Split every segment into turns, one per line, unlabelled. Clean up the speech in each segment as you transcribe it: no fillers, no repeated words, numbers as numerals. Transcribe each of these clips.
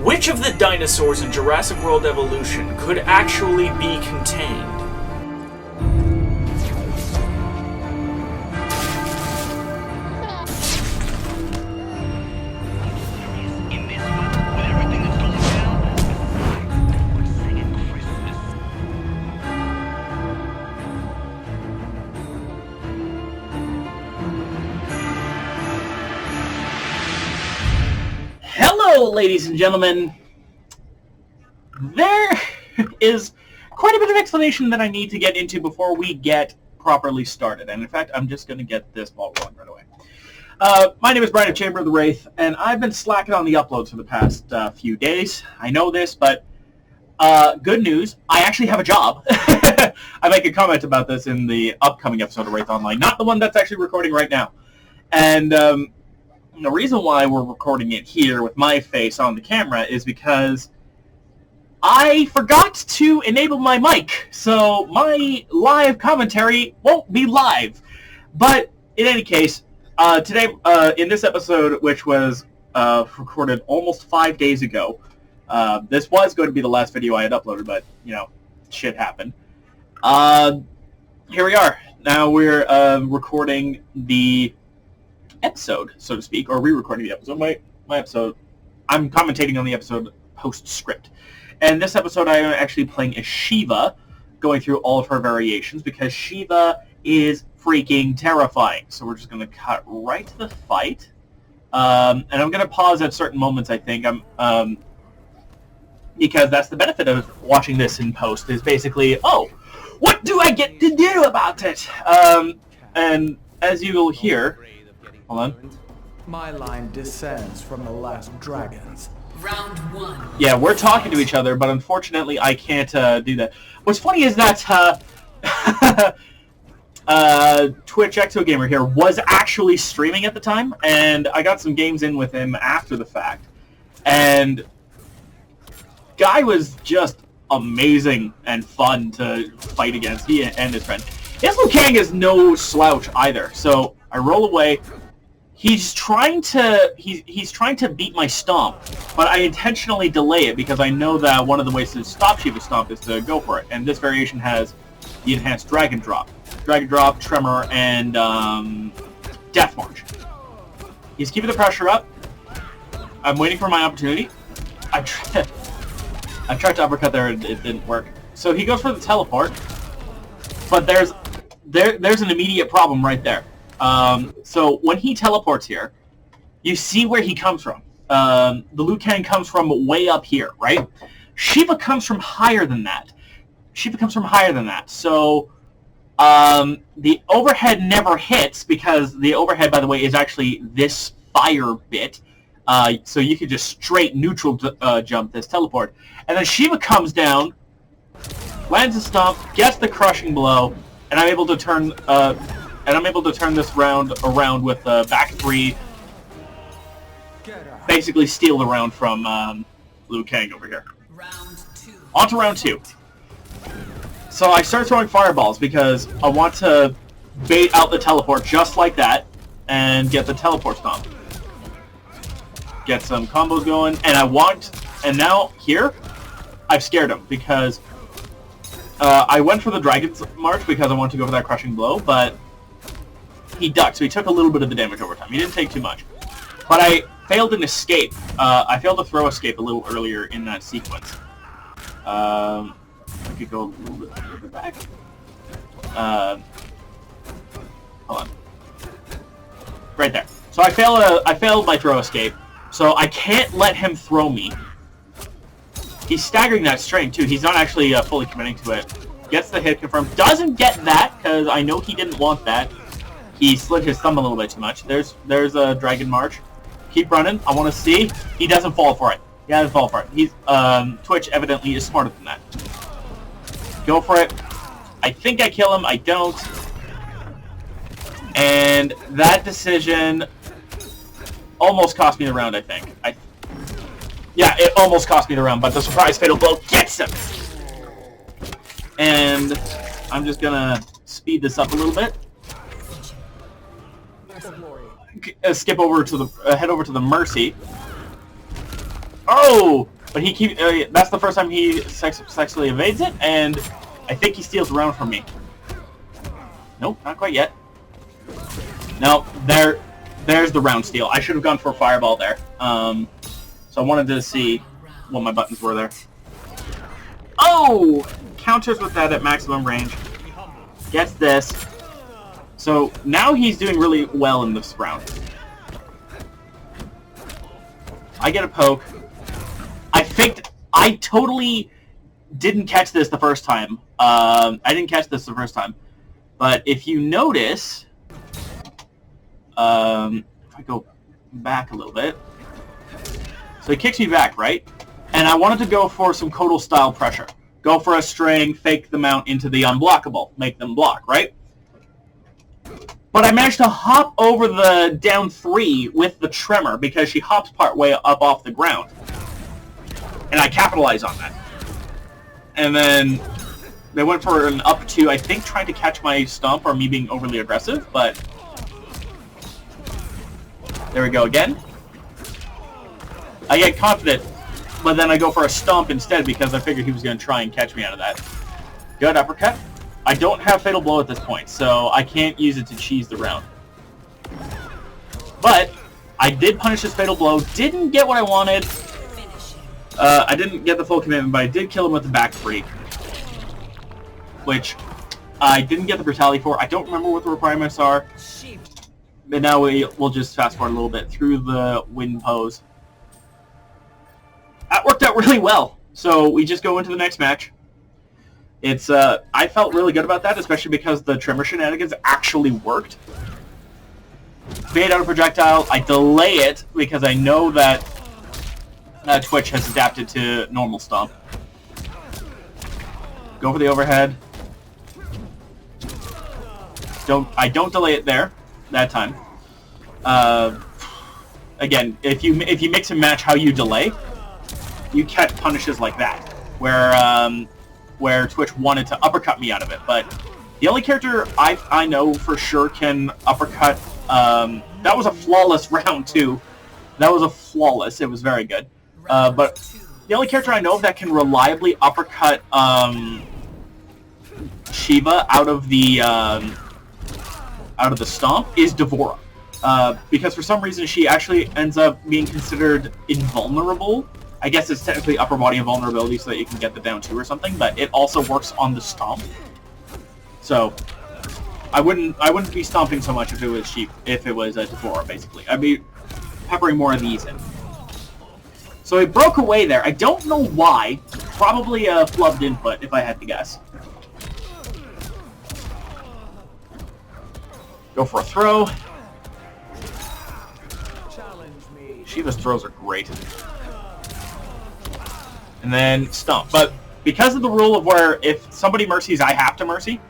Which of the dinosaurs in Jurassic World Evolution could actually be contained?
Hello, ladies and gentlemen. There is quite a bit of explanation that I need to get into before we get properly started. And in fact, I'm just going to get this ball rolling right away. My name is Brian of Chamber of the Wraith, and I've been slacking on the uploads for the past few days. I know this, but good news, I actually have a job. I make a comment about this in the upcoming episode of Wraith Online, not the one that's actually recording right now. And the reason why we're recording it here with my face on the camera is because I forgot to enable my mic, so my live commentary won't be live. But in any case, today, in this episode, which was recorded almost 5 days ago, this was going to be the last video I had uploaded, but, you know, shit happened. Here we are. Now we're recording the episode, so to speak, or re-recording the episode. My episode, I'm commentating on the episode post-script. And this episode I am actually playing as Shiva, going through all of her variations, because Shiva is freaking terrifying. So we're just going to cut right to the fight. And I'm going to pause at certain moments, I think, because that's the benefit of watching this in post, is basically, oh, what do I get to do about it? And as you will hear, hold on.
My line descends from the last dragons.
Round one.
Yeah, we're talking to each other, but unfortunately I can't do that. What's funny is that Twitch Exogamer here was actually streaming at the time, and I got some games in with him after the fact. And guy was just amazing and fun to fight against, he and his friend. His Liu Kang is no slouch either, so I roll away. He's trying to beat my stomp, but I intentionally delay it because I know that one of the ways to stop Shiva's stomp is to go for it. And this variation has the enhanced Dragon Drop, Tremor, and Death March. He's keeping the pressure up. I'm waiting for my opportunity. I tried to uppercut there, and it didn't work. So he goes for the teleport, but there's an immediate problem right there. So when he teleports here, you see where he comes from. The Liu Kang comes from way up here, right? Shiva comes from higher than that. So the overhead never hits, because the overhead, by the way, is actually this fire bit. So you could just straight neutral jump this teleport. And then Shiva comes down, lands a stomp, gets the crushing blow, and I'm able to turn this round around with back three. Basically steal the round from Liu Kang over here.
Round two.
On to round two. So I start throwing fireballs because I want to bait out the teleport just like that and get the teleport stomp. Get some combos going, and now here, I've scared him because I went for the Dragon's March because I wanted to go for that crushing blow, but he ducked, so he took a little bit of the damage over time. He didn't take too much. But I failed an escape. I failed a throw escape a little earlier in that sequence. I could go a little bit back. Hold on. Right there. So I failed my throw escape, so I can't let him throw me. He's staggering that string, too. He's not actually fully committing to it. Gets the hit confirmed. Doesn't get that, because I know he didn't want that. He slid his thumb a little bit too much. There's a Dragon March. Keep running. I want to see. He doesn't fall for it. He's Twitch evidently is smarter than that. Go for it. I think I kill him. I don't. And that decision almost cost me the round, I think. Yeah, it almost cost me the round, but the surprise fatal blow gets him. And I'm just gonna speed this up a little bit. Skip over to the head over to the Mercy. Oh, But he keeps. That's the first time he successfully evades it, and I think he steals the round from me. Nope, not quite yet. No, there's the round steal. I should have gone for a fireball there. So I wanted to see what my buttons were there. Oh! Counters with that at maximum range. Gets this. So now he's doing really well in this round. I get a poke. I totally didn't catch this the first time. I didn't catch this the first time. But if you notice, if I go back a little bit, so he kicks me back, right? And I wanted to go for some Kodal style pressure. Go for a string, fake the mount into the unblockable, make them block, right? But I managed to hop over the down 3 with the tremor because she hops part way up off the ground. And I capitalize on that. And then they went for an up 2, I think trying to catch my stomp or me being overly aggressive, but there we go again. I get confident, but then I go for a stomp instead because I figured he was going to try and catch me out of that. Good uppercut. I don't have Fatal Blow at this point, so I can't use it to cheese the round. But I did punish his Fatal Blow. Didn't get what I wanted. I didn't get the full commitment, but I did kill him with the back 3. Which I didn't get the brutality for. I don't remember what the requirements are. But now we'll just fast forward a little bit through the win pose. That worked out really well. So we just go into the next match. It's I felt really good about that, especially because the tremor shenanigans actually worked. Fade out a projectile. I delay it because I know that Twitch has adapted to normal stomp. Go for the overhead. I don't delay it there that time. Again, if you mix and match how you delay, you catch punishes like that, where Twitch wanted to uppercut me out of it. But the only character I know for sure can uppercut. That was a flawless round too. That was a flawless. It was very good. But the only character I know that can reliably uppercut Shiva out of the stomp is Devora. Because for some reason she actually ends up being considered invulnerable. I guess it's technically upper body invulnerability so that you can get the down 2 or something, but it also works on the stomp. So I wouldn't be stomping so much if it was a Devora, basically. I'd be peppering more of these in. So it broke away there. I don't know why. Probably a flubbed input, if I had to guess. Go for a throw. Shiva's throws are great. And then stomp. But because of the rule of where if somebody mercies, I have to mercy.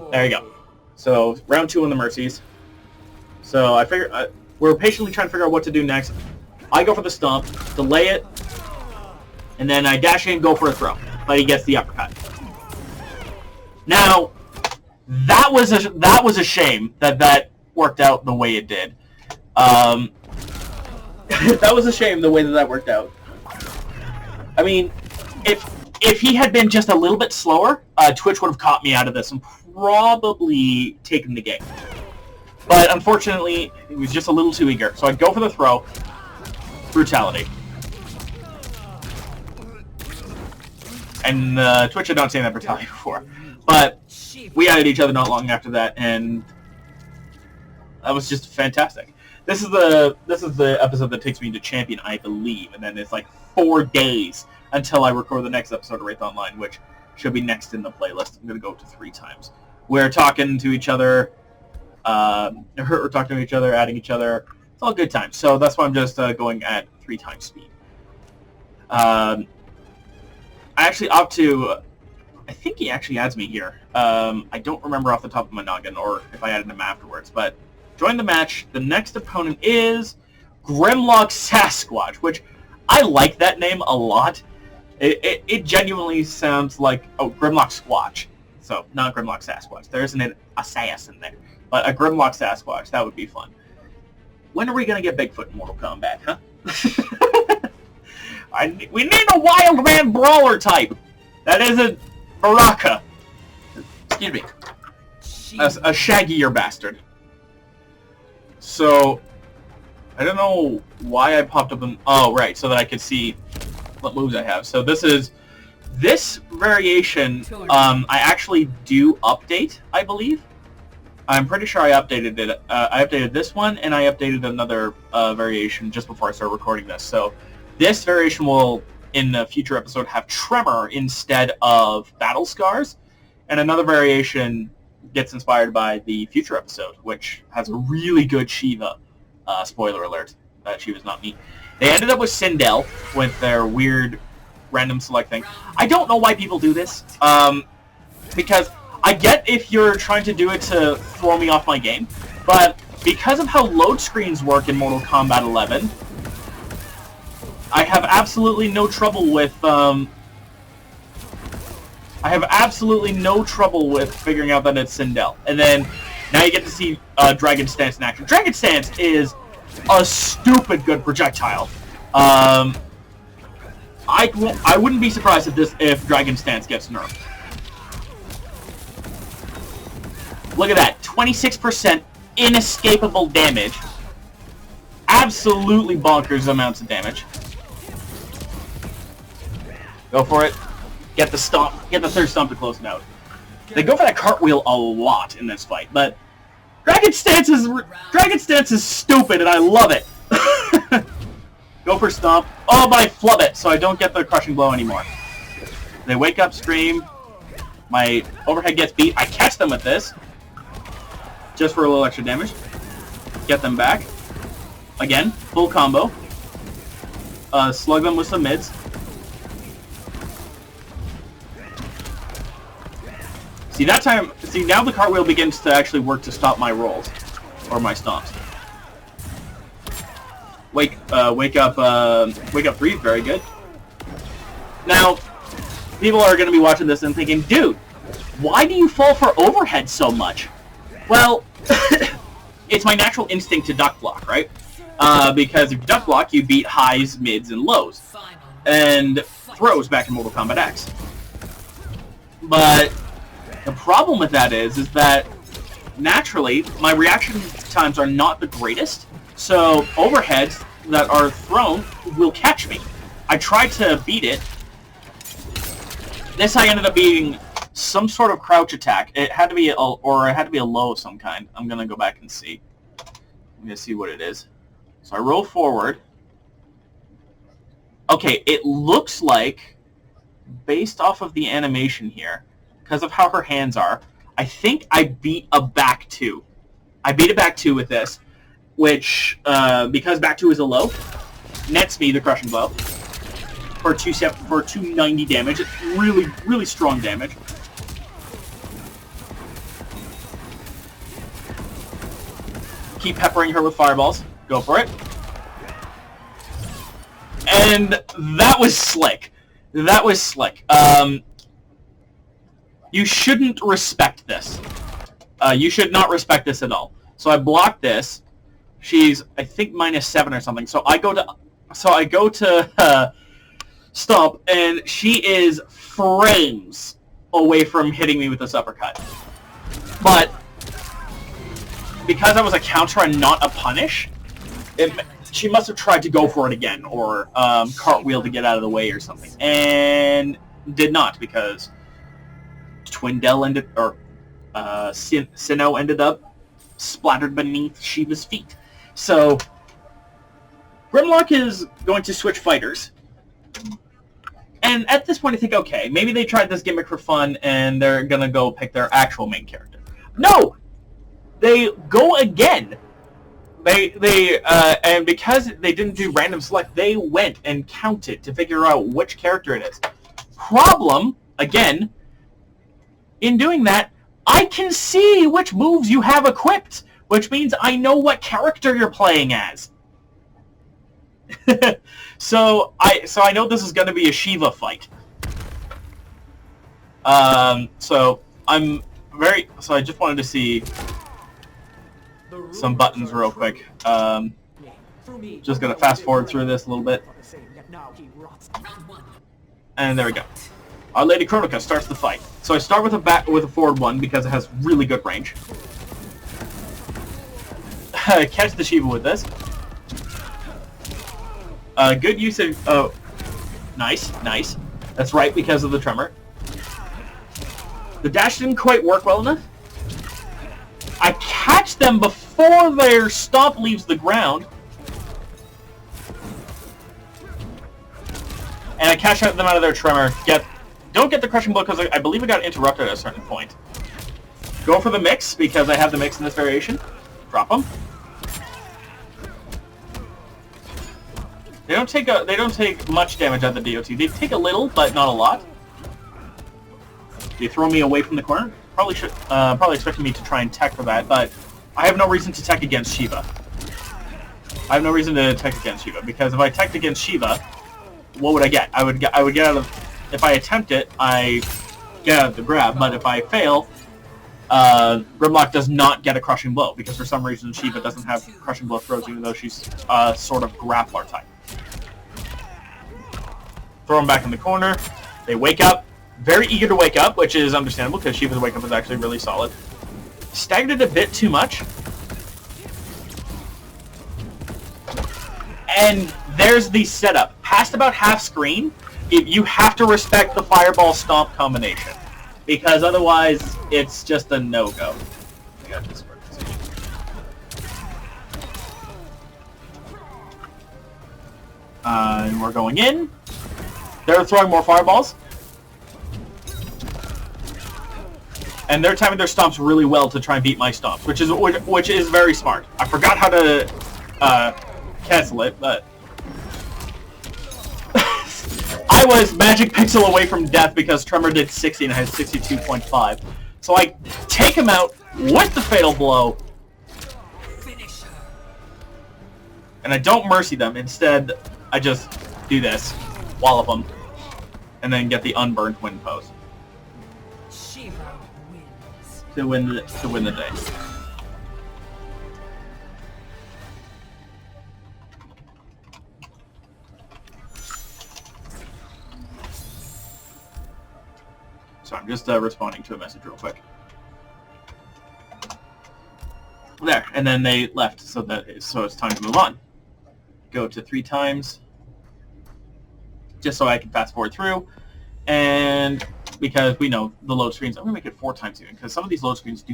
There you go. So round 2 on the mercies. So I figure we're patiently trying to figure out what to do next. I go for the stomp, delay it, and then I dash in and go for a throw. But he gets the uppercut. Now, that was a shame that worked out the way it did. That was a shame the way that worked out. I mean, if he had been just a little bit slower, Twitch would have caught me out of this and probably taken the game. But unfortunately, he was just a little too eager. So I'd go for the throw. Brutality. And Twitch had not seen that brutality before. But we added each other not long after that, and that was just fantastic. This is the episode that takes me to Champion, I believe, and then it's like 4 days until I record the next episode of Wraith Online, which should be next in the playlist. I'm going to go up to 3 times. We're talking to each other, we're talking to each other, adding each other. It's all good times. So that's why I'm just going at 3 times speed. I actually opt to... I think he actually adds me here. I don't remember off the top of my noggin or if I added him afterwards, but join the match. The next opponent is Grimlock Sasquatch, which I like that name a lot. It genuinely sounds like... Oh, Grimlock Squatch. So, not Grimlock Sasquatch. There isn't an assassin there. But a Grimlock Sasquatch, that would be fun. When are we going to get Bigfoot in Mortal Kombat, huh? We need a wild man brawler type. That isn't Baraka. Excuse me. A shaggier bastard. So, I don't know why I popped up in... Oh, right, so that I could see what moves I have. So this variation, I actually do update, I believe. I'm pretty sure I updated it. I updated this one, and I updated another variation just before I started recording this. So this variation will, in a future episode, have Tremor instead of Battle Scars. And another variation gets inspired by the future episode, which has a really good Shiva. Spoiler alert, Shiva's not me. They ended up with Sindel with their weird random select thing. I don't know why people do this, because I get if you're trying to do it to throw me off my game, but because of how load screens work in Mortal Kombat 11, I have absolutely no trouble with figuring out that it's Sindel. And then now you get to see Dragon Stance in action. Dragon Stance is a stupid good projectile. I wouldn't be surprised if Dragon Stance gets nerfed. Look at that, 26% inescapable damage. Absolutely bonkers amounts of damage. Go for it. Get the stomp. Get the third stomp to close it out. They go for that cartwheel a lot in this fight, but Dragon Stance is stupid, and I love it. Go for stomp. Oh, but I flub it, so I don't get the crushing blow anymore. They wake up, scream. My overhead gets beat. I catch them with this, just for a little extra damage. Get them back. Again, full combo. Slug them with some mids. See, that time, now the cartwheel begins to actually work to stop my rolls, or my stomps. Wake up 3, very good. Now, people are going to be watching this and thinking, dude, why do you fall for overhead so much? Well, it's my natural instinct to duck block, right? Because if you duck block, you beat highs, mids, and lows. And throws back in Mortal Kombat X. But the problem with that is that naturally, my reaction times are not the greatest, so overheads that are thrown will catch me. I tried to beat it. This I ended up beating some sort of crouch attack. It had to be a low of some kind. I'm gonna go back and see. I'm gonna see what it is. So I roll forward. Okay, it looks like, based off of the animation here, because of how her hands are, I think I beat a back 2. I beat a back 2 with this, which, because back 2 is a low, nets me the crushing blow for 290 damage. It's really, really strong damage. Keep peppering her with fireballs. Go for it. And that was slick. That was slick. You shouldn't respect this. You should not respect this at all. So I blocked this. She's, I think, -7 or something. So I go to stomp, and she is frames away from hitting me with this uppercut. But because I was a counter and not a punish, she must have tried to go for it again, or cartwheel to get out of the way or something, and did not, because Twindell ended, or Sinnoh ended up splattered beneath Shiva's feet. So Grimlock is going to switch fighters. And at this point I think, okay, maybe they tried this gimmick for fun and they're going to go pick their actual main character. No! They go again. And because they didn't do random select, they went and counted to figure out which character it is. Problem, again, in doing that, I can see which moves you have equipped, which means I know what character you're playing as. So I know this is going to be a Shiva fight. So I just wanted to see some buttons real quick. Just gonna fast forward through this a little bit.
Round 1.
And there we go. Our Lady Chronica starts the fight. So I start with a forward one because it has really good range. Catch the Shiva with this. Good use of... Oh, nice, nice. That's right, because of the tremor. The dash didn't quite work well enough. I catch them before their stomp leaves the ground. And I catch them out of their tremor. Don't get the crushing blow because I believe I got interrupted at a certain point. Go for the mix because I have the mix in this variation. Drop them. They don't take much damage out of the DOT. They take a little, but not a lot. They throw me away from the corner. Probably expecting me to try and tech for that, but I have no reason to tech against Shiva. I have no reason to tech against Shiva because if I teched against Shiva, what would I get? I would get out of. If I attempt it, I get out of the grab. But if I fail, Grimlock does not get a crushing blow because for some reason Shiva doesn't have crushing blow throws, even though she's sort of grappler type. Throw them back in the corner. They wake up. Very eager to wake up, which is understandable because Shiva's wake up is actually really solid. Staggered a bit too much. And there's the setup. Past about half screen, you have to respect the Fireball Stomp combination. Because otherwise, it's just a no-go. I got this work. And we're going in. They're throwing more fireballs. And they're timing their stomps really well to try and beat my stomps, which is very smart. I forgot how to cancel it, but I was magic pixel away from death because Tremor did 60 and I had 62.5. So I take him out with the fatal blow, and I don't mercy them. Instead, I just do this, wallop them, and then get the unburned wind pose to win the day. So I'm just responding to a message real quick. There, and then they left, so it's time to move on. Go to 3 times, just so I can fast forward through, and because we know the load screens, I'm gonna make it 4 times even, because some of these load screens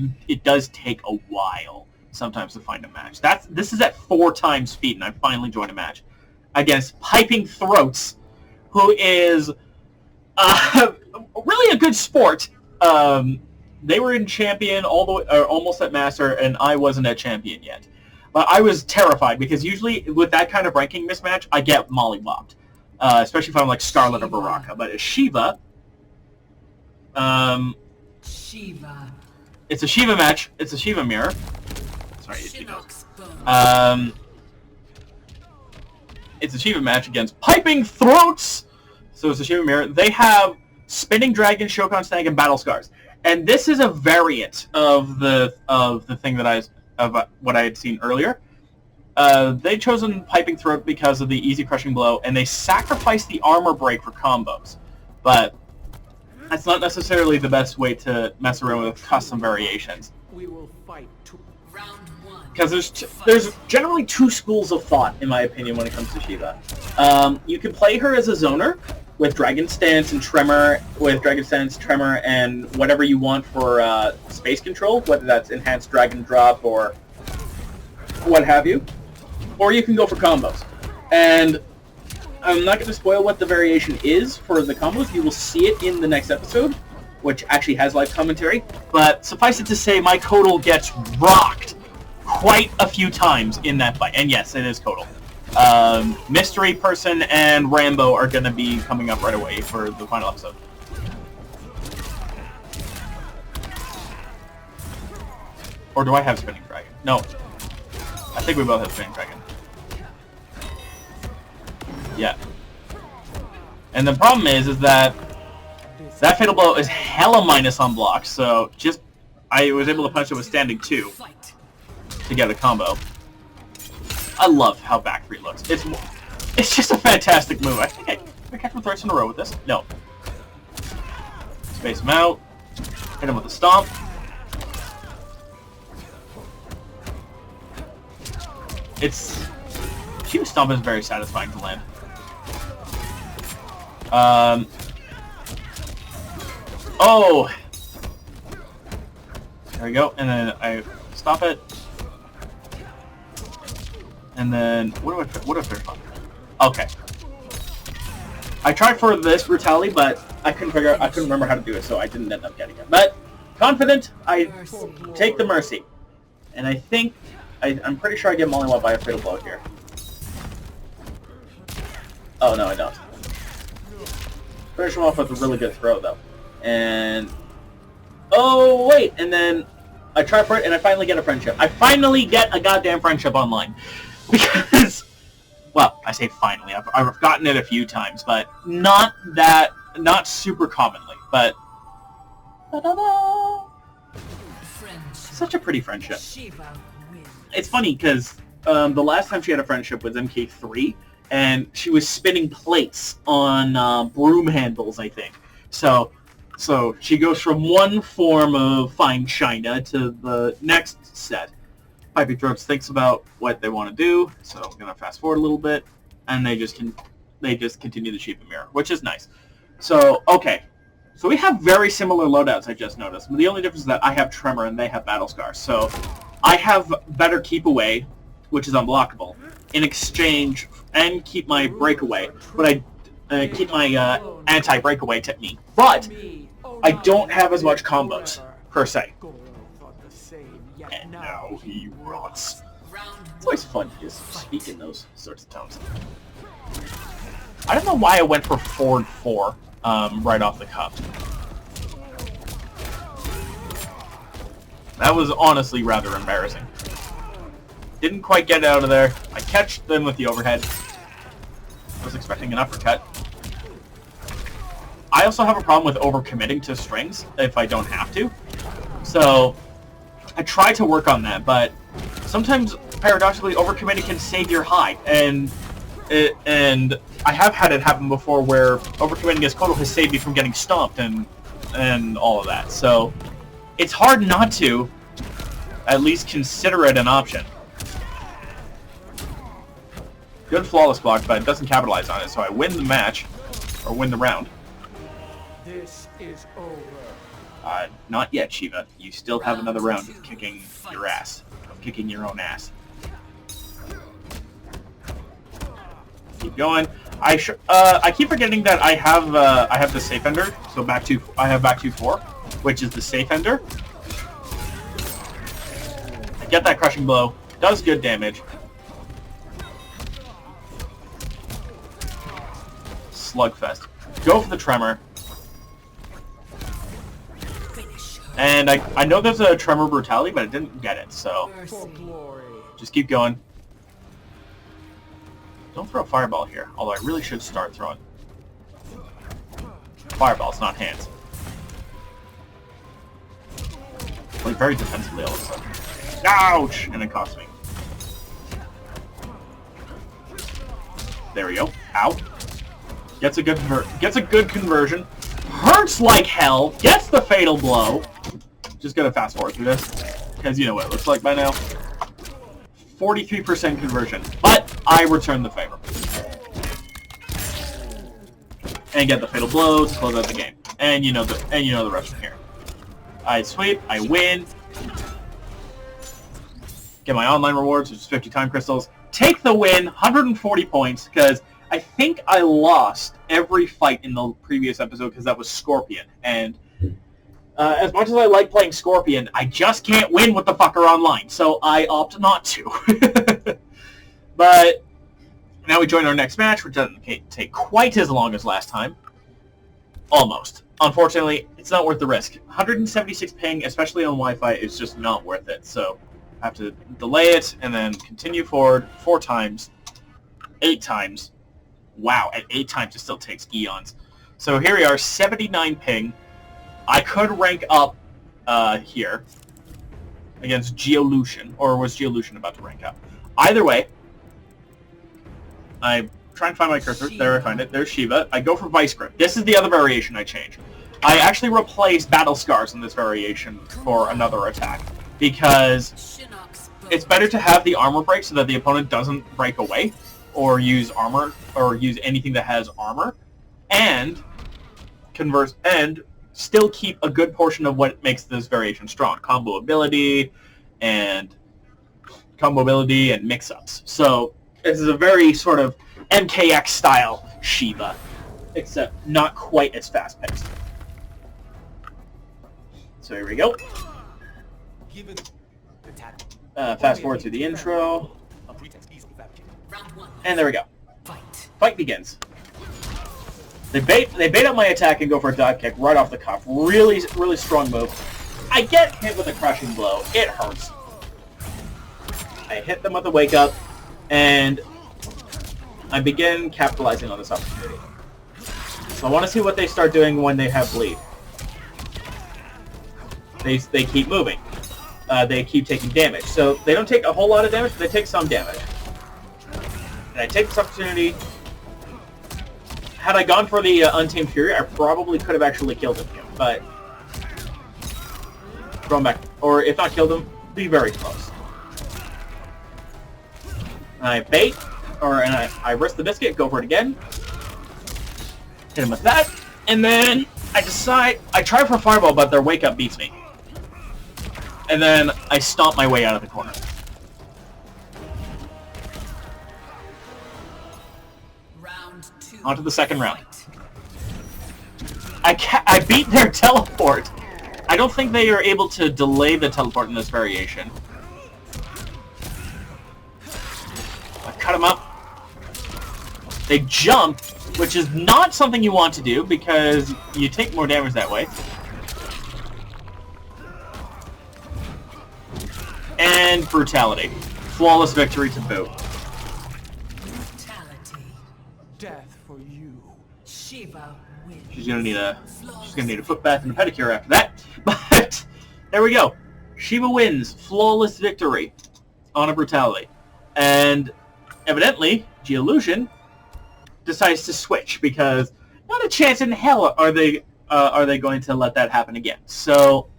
does take a while sometimes to find a match. This is at 4 times speed, and I finally joined a match against Piping Throats, who is really a good sport. They were in champion all the way, or almost at master, and I wasn't at champion yet. But I was terrified because usually with that kind of ranking mismatch, I get mollywopped, especially if I'm like Scarlet or Baraka. But as Shiva, it's a Shiva match. It's a Shiva mirror. Sorry, it's a Shiva match against Piping Throats. So it's a Shiva mirror. They have Spinning Dragon, Shokan Snag, and Battle Scars. And this is a variant of the thing that what I had seen earlier. They'd chosen Piping Throat because of the easy crushing blow, and they sacrificed the armor break for combos. But that's not necessarily the best way to mess around with custom variations.
We will fight
Round 1.
Because there's generally 2 schools of thought, in my opinion, when it comes to Shiva. You can play her as a zoner, with Dragon Stance and Tremor, and whatever you want for space control, whether that's Enhanced Dragon Drop or what have you. Or you can go for combos. And I'm not going to spoil what the variation is for the combos. You will see it in the next episode, which actually has live commentary. But suffice it to say, my Kodal gets rocked quite a few times in that fight. And yes, it is Kodal. Mystery Person and Rambo are going to be coming up right away for the final episode. Or do I have Spinning Dragon? No. I think we both have Spinning Dragon. Yeah. And the problem is that Fatal Blow is hella minus on blocks, so I was able to punch it with standing 2 to get a combo. I love how back three looks. It's just a fantastic move. I think I catch him thrice in a row with this. No. Space him out. Hit him with a stomp. Q stomp is very satisfying to land. Oh! There we go, and then I stop it. And then, what if there's fun? Okay. I tried for this brutality, but I couldn't remember how to do it, so I didn't end up getting it. But, confident, I take the mercy. And I think, I'm pretty sure I get Molly by a fatal blow here. Oh, no, I don't. Finish him off with a really good throw, though. And... oh, wait! And then I try for it, and I finally get a friendship. I finally get a goddamn friendship online. Because... well, I say finally. I've gotten it a few times, but not super commonly. But... ta-da-da! Such a pretty friendship. It's funny, because the last time she had a friendship was MK3, and she was spinning plates on broom handles, I think. So she goes from one form of fine china to the next set. Piping Throats thinks about what they want to do, so I'm gonna fast forward a little bit, and they just continue the Shiva mirror, which is nice. So okay, so we have very similar loadouts. I just noticed. The only difference is that I have Tremor and they have Battle Scars. So I have better keep away, which is unblockable, in exchange, and keep my breakaway, but I keep my anti-breakaway technique. But I don't have as much combos per se. And now he rots. It's always fun to just speak in those sorts of tones. I don't know why I went for forward 4 right off the cuff. That was honestly rather embarrassing. Didn't quite get out of there. I catch them with the overhead. I was expecting an uppercut. I also have a problem with overcommitting to strings if I don't have to. So I try to work on that, but sometimes paradoxically overcommitting can save your hide, and I have had it happen before where overcommitting as Kodo has saved me from getting stomped and all of that. So it's hard not to at least consider it an option. Good flawless block, but it doesn't capitalize on it, so I win the match, or win the round.
This is over.
Not yet, Shiva. You still have another round of kicking your ass. Of kicking your own ass. Keep going. I keep forgetting that I have the safe ender, so I have back 2-4, which is the safe ender. I get that crushing blow. Does good damage. Slugfest. Go for the Tremor. And I know there's a Tremor Brutality, but I didn't get it, so just keep going. Don't throw a Fireball here, although I really should start throwing Fireballs, not hands. Like, very defensively all of a sudden. Ouch! And it cost me. There we go. Ow. Gets a good conversion. Hurts like hell. Gets the fatal blow. Just gonna fast forward through this, because you know what it looks like by now. 43% conversion, but I return the favor. And get the fatal blow to close out the game. And you know the rest from here. I sweep, I win. Get my online rewards, which is 50 time crystals. Take the win, 140 points, because I think I lost every fight in the previous episode because that was Scorpion. And as much as I like playing Scorpion, I just can't win with the fucker online, so I opt not to. But now we join our next match, which doesn't take quite as long as last time. Almost. Unfortunately, it's not worth the risk. 176 ping, especially on Wi-Fi, is just not worth it. So I have to delay it and then continue forward 4 times, 8 times. Wow, at 8 times it still takes eons. So here we are, 79 ping. I could rank up here against Geolution, or was Geolution about to rank up? Either way, I try and find my cursor. There, I find it. There's Shiva. I go for Vice Grip. This is the other variation I change. I actually replace Battle Scars in this variation for another attack, because it's better to have the armor break so that the opponent doesn't break away or use armor or use anything that has armor, and converse and still keep a good portion of what makes this variation strong: combo ability and mix-ups. So this is a very sort of MKX style Shiva, except not quite as fast-paced. So here we go. Fast forward to the intro. And there we go. Fight begins. They bait up my attack and go for a dive kick right off the cuff. Really, really strong move. I get hit with a crushing blow. It hurts. I hit them with a wake up, and I begin capitalizing on this opportunity. So I want to see what they start doing when they have bleed. They keep moving. They keep taking damage. So they don't take a whole lot of damage, but they take some damage. And I take this opportunity. Had I gone for the Untamed Fury, I probably could have actually killed him here. But throw him back. Or if not killed him, be very close. I bait, and I risk the biscuit, go for it again. Hit him with that. And then I decide, I try for Fireball, but their wake up beats me. And then I stomp my way out of the corner. On to the second round. I beat their teleport. I don't think they are able to delay the teleport in this variation. I cut them up. They jump, which is not something you want to do because you take more damage that way. And brutality. Flawless victory to boot.
Death for you.
Shiva wins.
She's gonna need a foot bath and a pedicure after that. But there we go. Shiva wins. Flawless victory on a brutality. And evidently, Geolution decides to switch because not a chance in hell are they going to let that happen again. So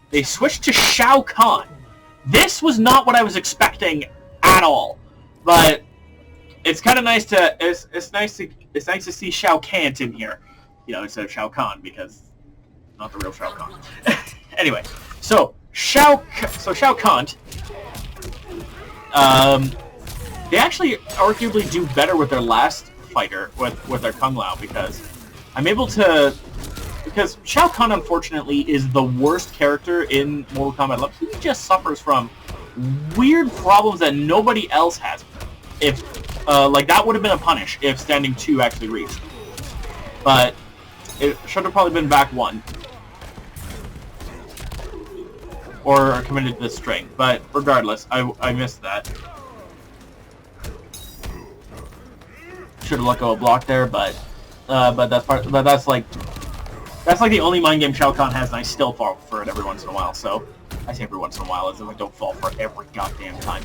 they switched to Shao Kahn. This was not what I was expecting at all, but it's kind of nice to it's nice to see Shao Kahn in here, instead of Shao Kahn, because not the real Shao Kahn. Anyway, so Shao Kahn, they actually arguably do better with their last fighter with their Kung Lao, because because Shao Kahn, unfortunately, is the worst character in Mortal Kombat 11. He just suffers from weird problems that nobody else has. If like that would have been a punish if standing 2 actually reached, but it should have probably been back 1 or committed to the string. But regardless, I missed that. Should have let go of block there, but that's like the only mind game Shao Kahn has, and I still fall for it every once in a while. So I say every once in a while, as if I don't fall for it every goddamn time.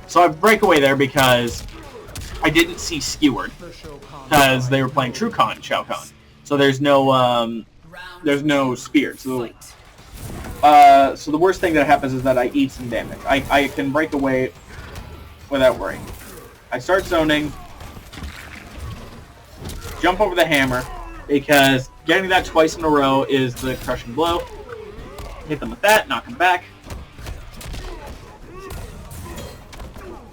So I break away there because I didn't see Skewered, because they were playing True Kahn Shao Kahn. So there's no spear. So the worst thing that happens is that I eat some damage. I can break away without worrying. I start zoning, jump over the hammer, because getting that twice in a row is the crushing blow. Hit them with that, knock them back.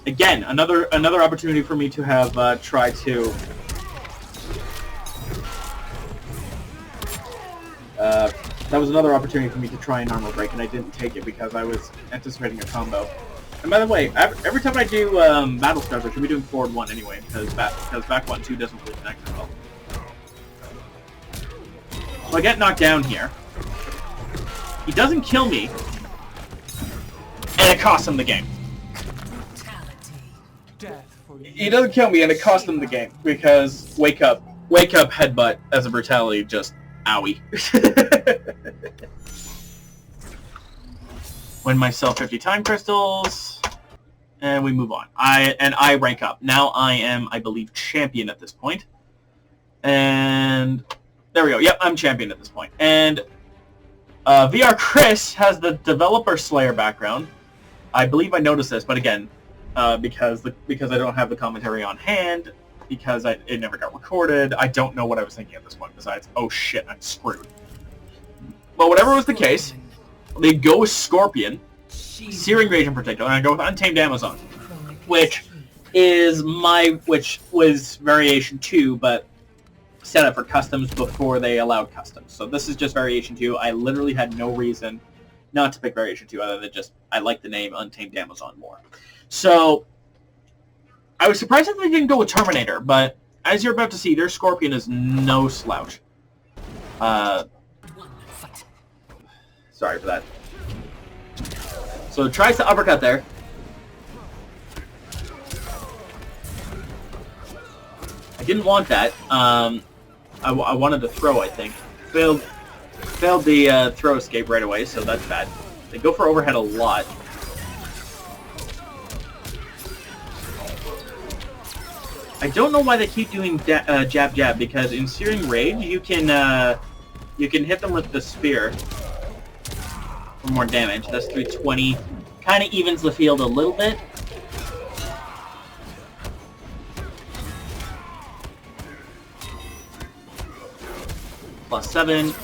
Again, another opportunity for me to have tried to that was another opportunity for me to try an armor break, and I didn't take it because I was anticipating a combo. And by the way, every time I do battle scars, I should be doing forward 1 anyway, because back 1 2 doesn't really connect as well. So I get knocked down here. He doesn't kill me, and it costs him the game. He doesn't kill me, and it cost him the game, because wake up headbutt as a brutality, just owie. Win myself 50 time crystals, And we move on. I rank up. Now I am, I believe, champion at this point. And there we go. Yep, I'm champion at this point. And VR Chris has the developer Slayer background. I believe I noticed this, but again, because I don't have the commentary on hand, because it never got recorded, I don't know what I was thinking at this point. Besides, oh shit, I'm screwed. But whatever was the case, they go with Scorpion, Searing Rage in particular, and I go with Untamed Amazon, which was Variation 2, but set up for customs before they allowed customs. So this is just Variation 2. I literally had no reason not to pick Variation 2 other than just I like the name Untamed Amazon more. So I was surprised that they didn't go with Terminator, but as you're about to see, their Scorpion is no slouch. Sorry for that. So it tries to uppercut there. I didn't want that. I wanted to throw, I think. Failed the throw escape right away, so that's bad. They go for overhead a lot. I don't know why they keep doing jab jab, because in Searing Rage you can hit them with the spear for more damage. That's 320. Kind of evens the field a little bit. +7.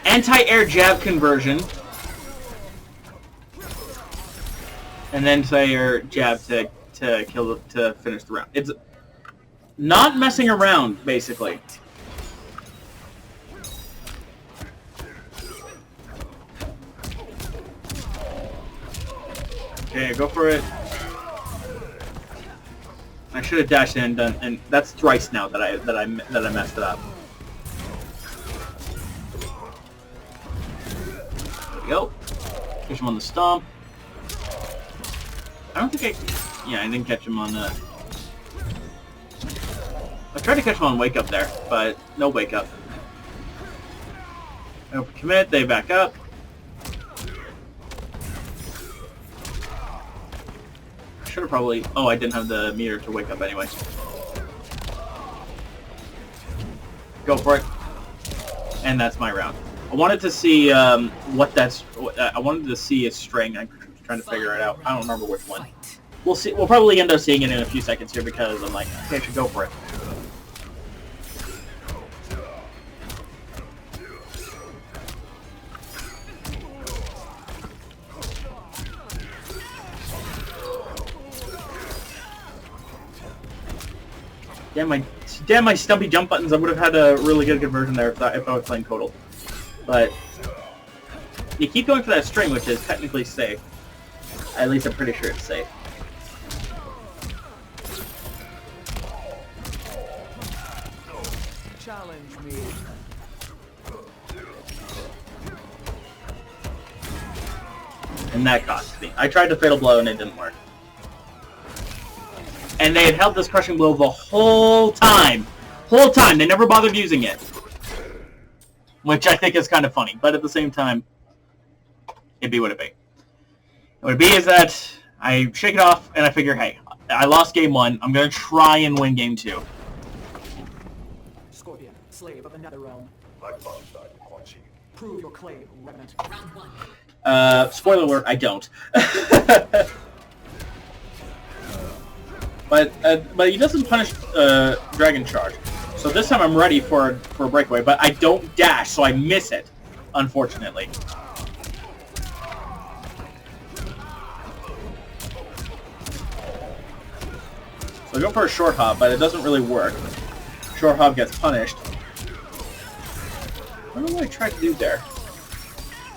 Anti-air jab conversion. And then anti-air jab to finish the round. It's not messing around, basically. Okay, go for it. I should have dashed in and done, and that's thrice now that I messed it up. There we go. Catch him on the stomp. I don't think I didn't catch him on the. I tried to catch him on wake up there, but no wake up. Over commit, they back up. Should have probably... Oh, I didn't have the meter to wake up anyway. Go for it. And that's my round. I wanted to see what that's... I wanted to see a string. I'm trying to figure it out. I don't remember which one. We'll see. We'll probably end up seeing it in a few seconds here because I'm like, okay, I should go for it. Damn my stumpy jump buttons! I would have had a really good conversion there if I was playing Total. But you keep going for that string, which is technically safe. At least I'm pretty sure it's safe.
Challenge me.
And that cost me. I tried to Fatal Blow and it didn't work. And they had held this Crushing Blow the whole time. Whole time. They never bothered using it. Which I think is kind of funny. But at the same time, it'd be what it be. What it be is that I shake it off and I figure, hey, I lost game 1. I'm going to try and win game 2.
Scorpion, slave of another realm. Prove your claim, remnant. Round 1.
Spoiler alert, I don't. But he doesn't punish Dragon Charge. So this time I'm ready for a breakaway, but I don't dash, so I miss it, unfortunately. So I go for a short hop, but it doesn't really work. Short hop gets punished. I don't know what I tried to do there.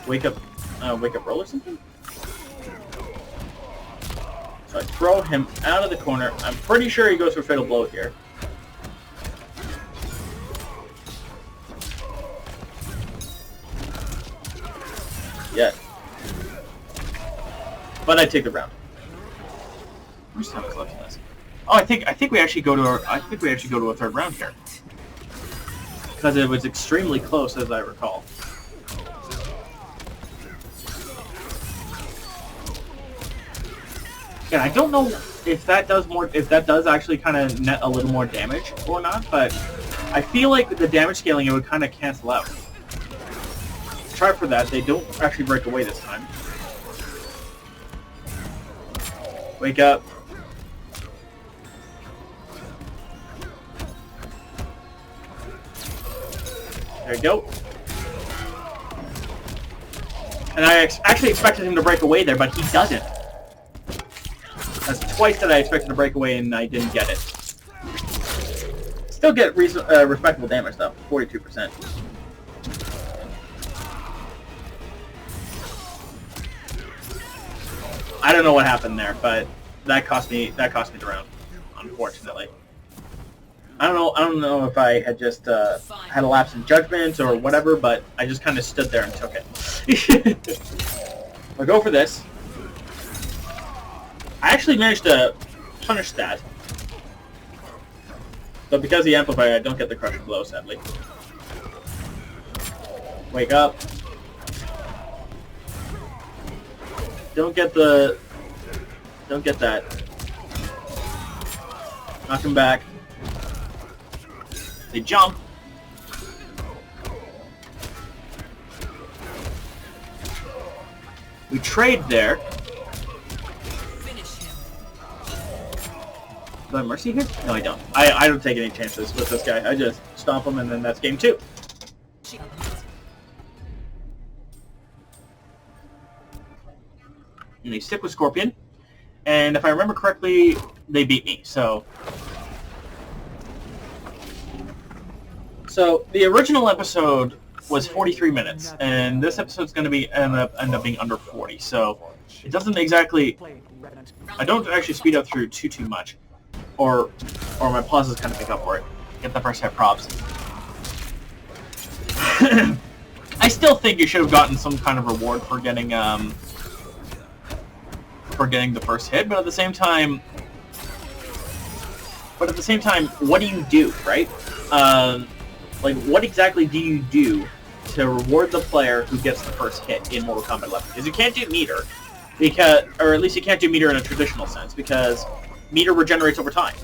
Wake up roll or something? So I throw him out of the corner. I'm pretty sure he goes for Fatal Blow here. Yeah. But I take the round. How much time is left in this? Oh, I think we actually go to a third round here. Because it was extremely close, as I recall. Again, I don't know if that does actually kind of net a little more damage or not, but I feel like with the damage scaling it would kind of cancel out. Try for that. They don't actually break away this time. Wake up. There you go. And I actually expected him to break away there, but he doesn't. That's twice that I expected to break away and I didn't get it. Still get respectable damage though, 42%. I don't know what happened there, but that cost me the round, unfortunately. I don't know if I had just had a lapse in judgment or whatever, but I just kind of stood there and took it. I'll go for this. I actually managed to punish that, but because of the amplifier, I don't get the crushing blow, sadly. Wake up. Don't get that. Knock him back. They jump. We trade there.
Finish him.
Do I have mercy here? No, I don't. I don't take any chances with this guy. I just stomp him and then that's game 2. And they stick with Scorpion. And if I remember correctly, they beat me. So the original episode was 43 minutes, and this episode's going to be end up being under 40. So it doesn't exactly. I don't actually speed up through too much, or my pauses kind of pick up for it. Get the first hit props. I still think you should have gotten some kind of reward for getting the first hit, but at the same time, what do you do, right? Like, what exactly do you do to reward the player who gets the first hit in Mortal Kombat 11? Because you can't do meter, or at least you can't do meter in a traditional sense, because meter regenerates over time,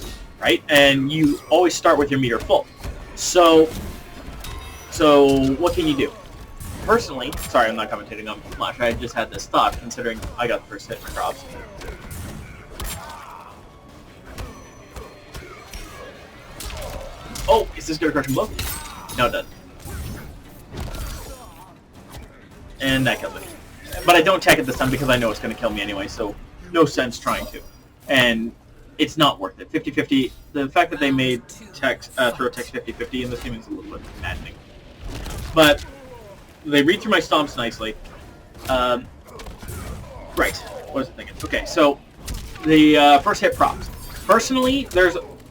right? And you always start with your meter full. So what can you do? Personally, sorry, I'm not commentating on much. I just had this thought, considering I got the first hit for drops. Oh, is this gonna crush him blow? No, it doesn't. And that kills it. But I don't tech it this time because I know it's gonna kill me anyway, so no sense trying to. And it's not worth it. 50-50. The fact that they made throw text 50-50 in this game is a little bit maddening. But they read through my stomps nicely. Right. What was I thinking? Okay, so the first hit props. Personally,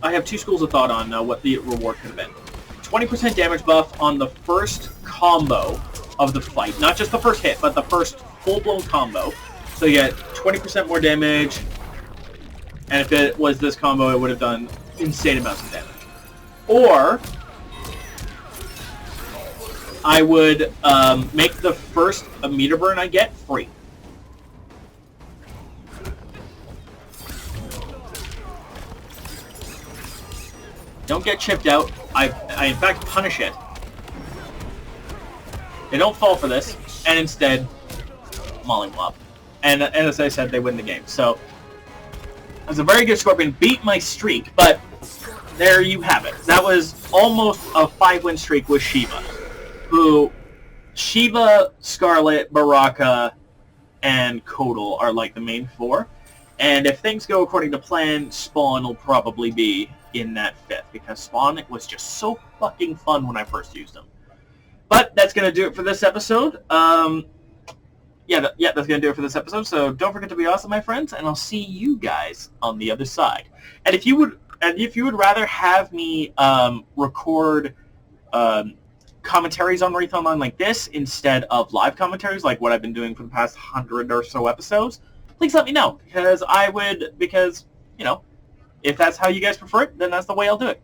I have two schools of thought on what the reward could have been. 20% damage buff on the first combo of the fight. Not just the first hit, but the first full-blown combo. So you get 20% more damage. And if it was this combo, it would have done insane amounts of damage. Or I would make the first meter burn I get free. Don't get chipped out. I in fact punish it. They don't fall for this, and instead mollywop. And as I said, they win the game. So it was a very good Scorpion. Beat my streak, but there you have it. That was almost a 5-win streak with Shiva. Shiva, Scarlet, Baraka, and Kodal are like the main 4. And if things go according to plan, Spawn will probably be in that 5th, because Spawn was just so fucking fun when I first used him. But that's going to do it for this episode. Yeah, that's going to do it for this episode. So don't forget to be awesome, my friends, and I'll see you guys on the other side. And if you would rather have me record commentaries on Wraith Online like this instead of live commentaries like what I've been doing for the past 100 or so episodes, please let me know, because you know, if that's how you guys prefer it, then that's the way I'll do it.